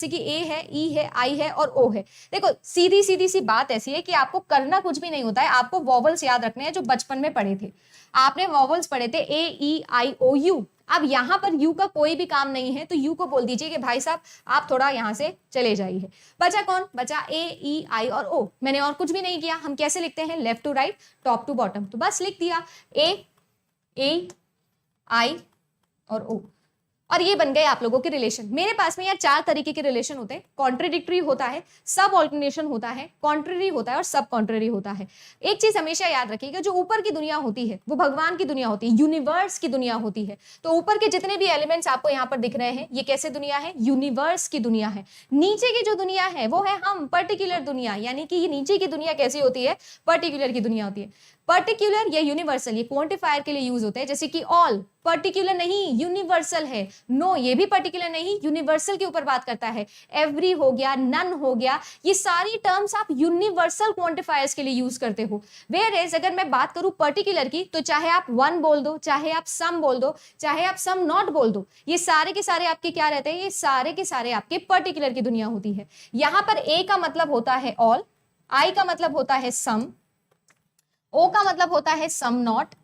जैसे कि ए है, ई है, आई है और ओ है। देखो सीधी सीधी सी बात ऐसी है कि आपको करना कुछ भी नहीं होता है, आपको वॉवल्स याद रखने हैं जो बचपन में पढ़े थे। आपने वॉवल्स पढ़े थे ए ई आई ओ यू। अब यहाँ पर यू का कोई भी काम नहीं है, तो यू को बोल दीजिए कि भाई साहब आप थोड़ा यहाँ से चले जाइए। बचा कौन? बचा ए ई आई और ओ। मैंने और कुछ भी नहीं किया। हम कैसे लिखते हैं? Left to right, top to bottom. तो बस लिख दिया ए आई और ओ, और ये बन गए आप लोगों के रिलेशन। मेरे पास में यार 4 तरीके के रिलेशन होते हैं। कॉन्ट्रडिक्टरी होता है, सब ऑल्टरनेशन होता है, कॉन्ट्ररी होता है और सब कॉन्ट्ररी होता है। एक चीज हमेशा याद रखिएगा, जो ऊपर की दुनिया होती है वो भगवान की दुनिया होती है, यूनिवर्स की दुनिया होती है। तो ऊपर के जितने भी एलिमेंट्स आपको यहाँ पर दिख रहे हैं, ये कैसे दुनिया है? यूनिवर्स की दुनिया है। नीचे की जो दुनिया है वो है हम, पर्टिकुलर दुनिया। यानी कि ये नीचे की दुनिया कैसी होती है? पर्टिकुलर की दुनिया होती है। पर्टिकुलर या यूनिवर्सल ये क्वांटिफायर के लिए यूज होते हैं, जैसे कि ऑल पर्टिकुलर नहीं, यूनिवर्सल है। नो ये भी पर्टिकुलर नहीं, यूनिवर्सल के ऊपर बात करता है। एवरी हो गया, नन हो गया, ये सारी टर्म्स आप यूनिवर्सल क्वांटिफायर्स के लिए यूज करते हो। वेयर एज अगर मैं बात करूं पर्टिकुलर की, तो चाहे आप वन बोल दो, चाहे आप सम बोल दो, चाहे आप सम नॉट बोल दो, ये सारे के सारे आपके क्या रहते हैं? ये सारे के सारे आपके पर्टिकुलर की दुनिया होती है। यहां पर ए का मतलब होता है ऑल, आई का मतलब होता है सम, ओ का मतलब होता है सम नॉट,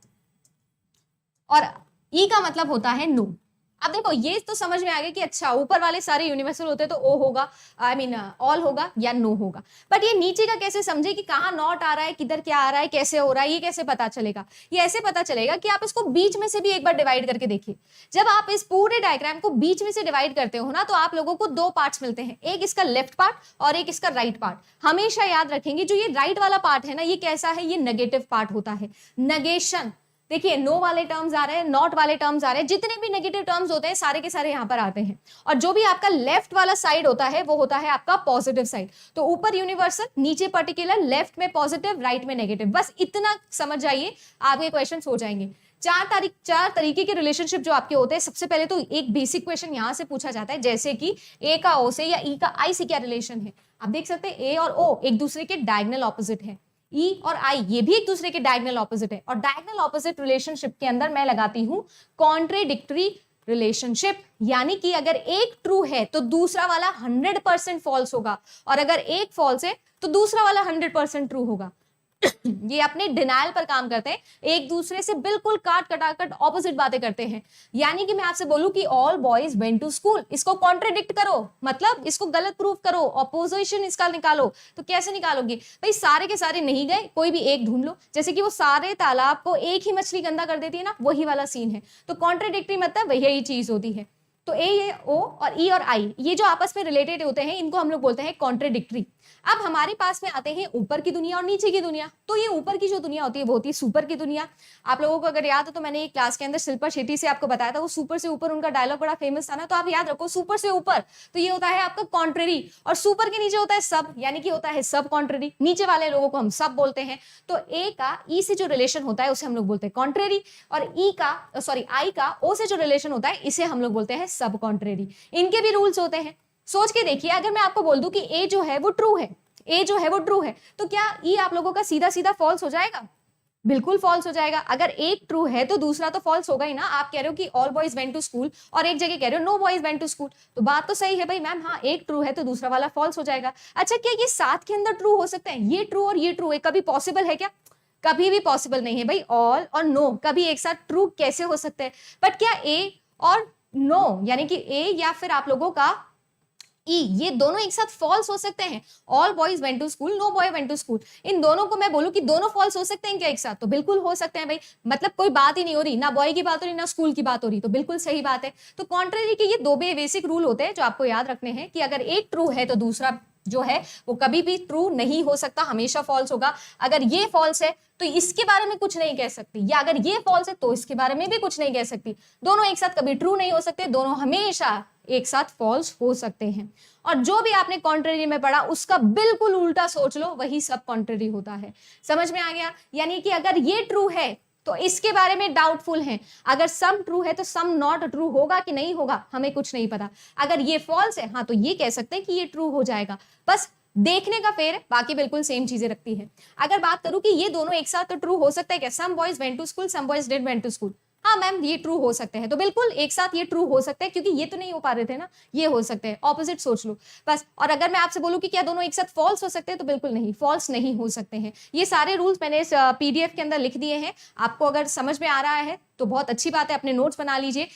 और ई का मतलब होता है नो। अब देखो ये तो समझ में आ गया कि अच्छा ऊपर वाले सारे यूनिवर्सल होते तो ओ होगा, आई मीन ऑल होगा या नो होगा। बट ये नीचे का कैसे समझे कि कहाँ नॉट आ रहा है, किधर क्या आ रहा है, कैसे हो रहा है, ये कैसे पता चलेगा? ये ऐसे पता चलेगा कि आप इसको बीच में से भी एक बार डिवाइड करके देखिए। जब आप इस पूरे डायग्राम को बीच में से डिवाइड करते हो ना, तो आप लोगों को 2 पार्ट्स मिलते हैं, एक इसका लेफ्ट पार्ट और एक इसका राइट पार्ट। हमेशा याद रखेंगे जो ये राइट वाला पार्ट है ना, ये कैसा है? ये नेगेटिव पार्ट होता है, नेगेशन। देखिए नो वाले टर्म्स आ रहे हैं, नॉट वाले टर्म्स आ रहे हैं, जितने भी नेगेटिव टर्म्स होते हैं सारे के सारे यहाँ पर आते हैं। और जो भी आपका लेफ्ट वाला साइड होता है वो होता है आपका पॉजिटिव साइड। तो ऊपर यूनिवर्सल, नीचे पर्टिकुलर, लेफ्ट में पॉजिटिव, राइट में नेगेटिव। बस इतना समझ जाइए, आपके क्वेश्चन हो जाएंगे। 4 तरीके के रिलेशनशिप जो आपके होते हैं। सबसे पहले तो एक बेसिक क्वेश्चन यहाँ से पूछा जाता है, जैसे कि ए का ओ से या ई का आई से क्या रिलेशन है। आप देख सकते हैं ए और ओ एक दूसरे के डायगोनल ऑपोजिट है, ई और आई ये भी एक दूसरे के डायगोनल ऑपोजिट है। और डायगोनल ऑपोजिट रिलेशनशिप के अंदर मैं लगाती हूं कॉन्ट्रेडिक्टरी रिलेशनशिप, यानी कि अगर एक ट्रू है तो दूसरा वाला 100% फॉल्स होगा, और अगर एक फॉल्स है तो दूसरा वाला 100% ट्रू होगा। ये अपने डिनायल पर काम करते हैं, एक दूसरे से बिल्कुल काट कटाकट ऑपोजिट बातें करते हैं। यानी कि मैं आपसे बोलूं कि all boys went to school, इसको कॉन्ट्रडिक्ट करो, मतलब इसको गलत प्रूफ करो, ऑपोजिशन इसका निकालो। तो कैसे निकालोगे भाई? सारे के सारे नहीं गए, कोई भी एक ढूंढ लो। जैसे कि वो सारे तालाब को एक ही मछली गंदा कर देती है ना, वही वाला सीन है। तो कॉन्ट्रडिक्टरी मतलब यही चीज होती है। तो ए ओ और ई और आई ये जो आपस में रिलेटेड होते हैं, इनको हम लोग बोलते हैं कॉन्ट्रडिक्टरी। अब हमारे पास में आते हैं ऊपर की दुनिया और नीचे की दुनिया। तो ये ऊपर की जो दुनिया होती है वो होती है सुपर की दुनिया। आप लोगों को अगर याद हो तो मैंने एक क्लास के अंदर शिल्पा शेट्टी से आपको बताया था, वो सुपर से ऊपर उनका डायलॉग बड़ा फेमस था ना, तो आप याद रखो सुपर से ऊपर तो ये होता है आपका कॉन्ट्ररी, और सुपर के नीचे होता है सब, यानी कि होता है सब कॉन्ट्ररी। नीचे वाले लोगों को हम सब बोलते हैं। तो ए का ई से जो रिलेशन होता है उसे हम लोग बोलते हैं कॉन्ट्ररी, और आई का ओ से जो रिलेशन होता है इसे हम लोग बोलते हैं सब कॉन्ट्ररी। इनके भी रूल्स होते हैं। सोच के देखिए, अगर मैं आपको बोल दूं कि ए जो है वो ट्रू है, ए जो है वो ट्रू है, तो क्या ई आप लोगों का सीधा सीधा फॉल्स हो जाएगा? बिल्कुल फॉल्स हो जाएगा। अगर एक ट्रू है तो दूसरा तो फॉल्स होगा ही ना। आप कह रहे हो कि all boys went to school और एक जगह कह रहे हो no boys went to school, तो बात तो सही है भाई मैम, हाँ एक ट्रू है तो दूसरा वाला फॉल्स हो जाएगा। अच्छा क्या ये साथ के अंदर ट्रू हो सकते हैं? ये ट्रू और ये ट्रू है, कभी पॉसिबल है क्या? कभी भी पॉसिबल नहीं है भाई। ऑल और नो कभी एक साथ ट्रू कैसे हो सकते हैं? बट क्या ए और नो यानी कि ए या फिर आप लोगों का ई ये दोनों एक साथ फॉल्स हो सकते हैं? All boys went to school, no boy went to school, इन दोनों को मैं बोलूं कि दोनों फॉल्स हो सकते हैं क्या एक साथ? तो बिल्कुल हो सकते हैं भाई। मतलब कोई बात ही नहीं हो रही, ना बॉय की बात हो रही ना स्कूल की बात हो रही, तो बिल्कुल सही बात है। तो कॉन्ट्ररी के ये 2 बेसिक रूल होते हैं जो आपको याद रखने हैं, कि अगर एक ट्रू है तो दूसरा जो है वो कभी भी ट्रू नहीं हो सकता, हमेशा फॉल्स होगा। अगर ये फॉल्स है तो इसके बारे में कुछ नहीं कह सकती, या अगर ये फॉल्स है तो इसके बारे में भी कुछ नहीं कह सकती। दोनों एक साथ कभी ट्रू नहीं हो सकते, दोनों हमेशा एक साथ फॉल्स हो सकते हैं। और जो भी आपने कॉन्ट्ररी में पढ़ा उसका बिल्कुल उल्टा सोच लो, वही सब कॉन्ट्ररी होता है। समझ में आ गया? यानी कि अगर ये ट्रू है तो इसके बारे में डाउटफुल है, अगर सम ट्रू है तो सम नॉट ट्रू होगा कि नहीं होगा हमें कुछ नहीं पता। अगर ये फॉल्स है हाँ तो ये कह सकते हैं कि ये ट्रू हो जाएगा, बस देखने का फेर है, बाकी बिल्कुल सेम चीजें रखती है। अगर बात करूं कि ये दोनों एक साथ तो ट्रू हो सकता है क्या? Some boys went to school, some boys did went to school, हाँ मैम ये ट्रू हो सकते हैं, तो बिल्कुल एक साथ ये ट्रू हो सकते हैं, क्योंकि ये तो नहीं हो पा रहे थे ना, ये हो सकते हैं, ऑपोजिट सोच लो बस। और अगर मैं आपसे बोलूं कि क्या दोनों एक साथ फॉल्स हो सकते हैं, तो बिल्कुल नहीं, फॉल्स नहीं हो सकते हैं। ये सारे रूल्स मैंने इस पीडीएफ के अंदर लिख दिए हैं, आपको अगर समझ में आ रहा है तो बहुत अच्छी बात है, अपने नोट्स बना लीजिए,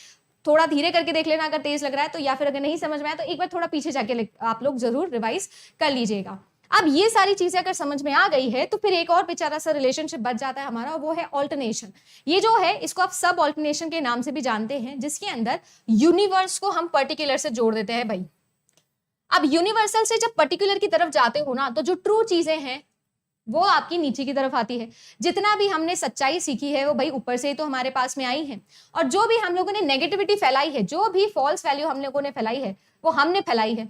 थोड़ा धीरे करके देख लेना अगर तेज लग रहा है तो, या फिर अगर नहीं समझ में आया तो एक बार थोड़ा पीछे जाके आप लोग जरूर रिवाइज कर लीजिएगा। अब ये सारी चीजें अगर समझ में आ गई है तो फिर एक और बेचारा सा रिलेशनशिप बच जाता है हमारा, वो है ऑल्टरनेशन। ये जो है इसको आप सब ऑल्टरनेशन के नाम से भी जानते हैं, जिसके अंदर यूनिवर्स को हम पर्टिकुलर से जोड़ देते हैं भाई। अब यूनिवर्सल से जब पर्टिकुलर की तरफ जाते हो ना, तो जो ट्रू चीजें हैं वो आपकी नीचे की तरफ आती है। जितना भी हमने सच्चाई सीखी है वो भाई ऊपर से ही तो हमारे पास में आई है, और जो भी हम लोगों ने नेगेटिविटी फैलाई है, जो भी फॉल्स वैल्यू हम लोगों ने फैलाई है, वो हमने फैलाई है,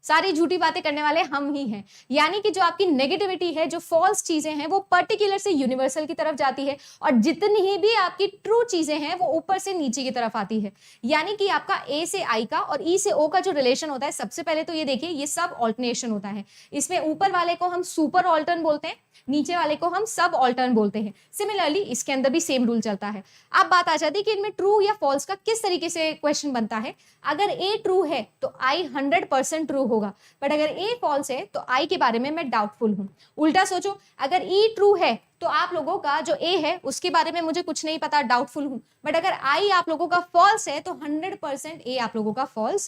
सारी झूठी बातें करने वाले हम ही हैं। यानी कि जो आपकी नेगेटिविटी है, जो फॉल्स चीजें हैं, वो पर्टिकुलर से यूनिवर्सल की तरफ जाती है, और जितनी ही भी आपकी ट्रू चीजें हैं वो ऊपर से नीचे की तरफ आती है। यानी कि आपका ए से आई का और ई से ओ का जो रिलेशन होता है, सबसे पहले तो ये देखिए, ये सब ऑल्टरनेशन होता है। इसमें ऊपर वाले को हम सुपर ऑल्टर्न बोलते हैं, नीचे वाले को हम सब ऑल्टर्न बोलते हैं। सिमिलरली इसके अंदर भी सेम रूल चलता है। अब बात आ जाती है कि इनमें ट्रू या फॉल्स का किस तरीके से क्वेश्चन बनता है। अगर ए ट्रू है तो आई 100% ट्रू होगा, बट अगर ए फॉल्स है तो आई के बारे में मैं डाउटफुल हूं। उल्टा सोचो, अगर ई ट्रू है तो आप लोगों का जो ए है उसके बारे में मुझे कुछ नहीं पता, डाउटफुल हूं, बट अगर आई आप लोगों का फॉल्स है तो 100% ए आप लोगों का फॉल्स